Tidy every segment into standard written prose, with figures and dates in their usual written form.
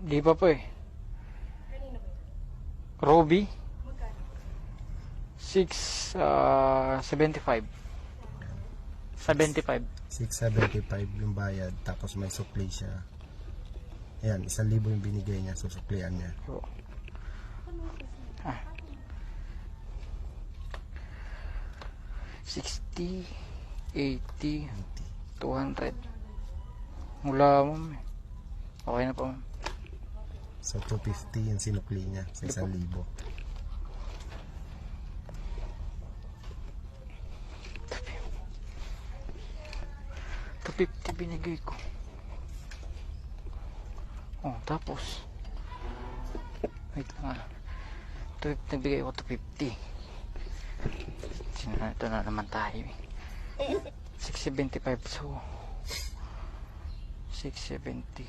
Di pa po eh. Roby? 675. 75. 675 yung bayad, tapos may supply siya. Ayan, 1,000 yung binigay niya, susuklian niya. So, ah. 60, 80, 200. Mula ma'am. Okay na po ma'am. So 250 yung sinukli niya sa 1,000. 250 binigay ko. Oh, tapos wait lang ah. 250 nagbigay ko 250. Ito na naman tayo eh. 675 so 670.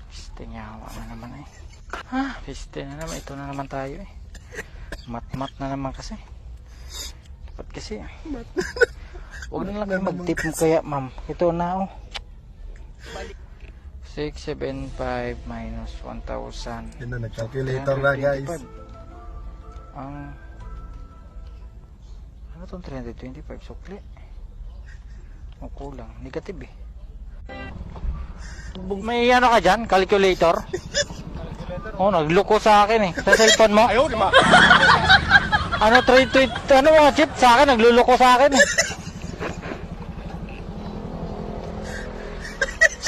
Piste nyawa na naman eh. Ha? Piste na naman. Ito na naman tayo eh. Mat-mat na naman kasi. Dapat kasi ah. Huwag na lang kayo mag-tip mo kaya ma'am. Ito na oh. 675 minus 1,000. Yun na, nag-calculator na guys. Ang ano itong 325 sukli? O kulang, negative eh. May ano ka dyan? Calculator? Oh, nagloko sa akin eh. Sa cellphone mo? Ayaw, diba? Ano, ano mga chip sa akin? Nagluloko sa akin eh.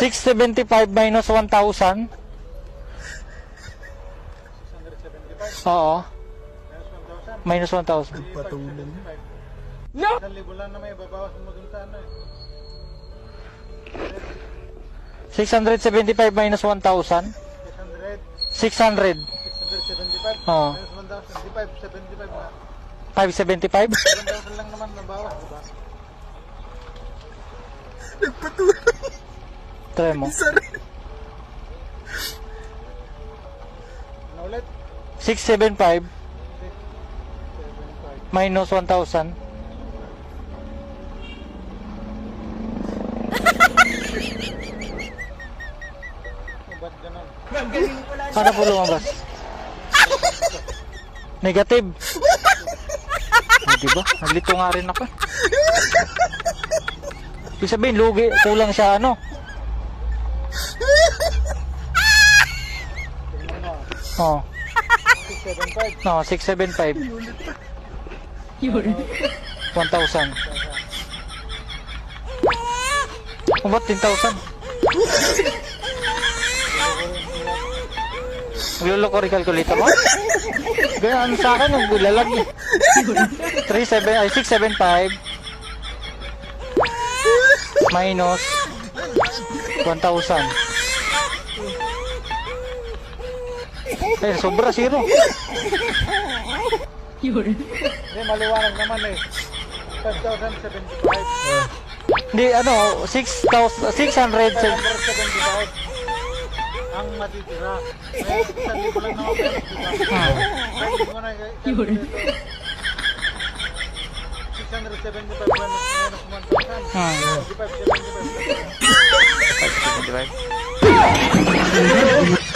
675 minus 1,000. Oo. Minus 1,000. Patulong. No! 1,000 lang na may babawas mo dun sa ano eh. 675 minus 1,000. 600. 600. 675. Oo. Minus 1,000. Di 575 na. 575? 1,000 lang naman nabawas, diba? Try mo. Ano ulit? 675 675. minus 1,000. Ba't ganun? Paano po lumabas? Negative. O, diba? Naglito nga rin ako. Ibig sabihin, lugi. Kulang siya ano. Tingnan mo. Oh. 675. No, 675. 1,000. O ba't 10,000? Nagluloko rin calculator mo? Ganyan sa akin, naglalag eh. 675 minus 1,000. Eh, sobra, zero. Hindi, maliwanag naman eh. 5,075. Hindi, ano, 6,000, 600. 175 ang matitira. May 1,000 lang naman pero diba? Pwede mo na calculator. 675 minus 1,000. 575. 575.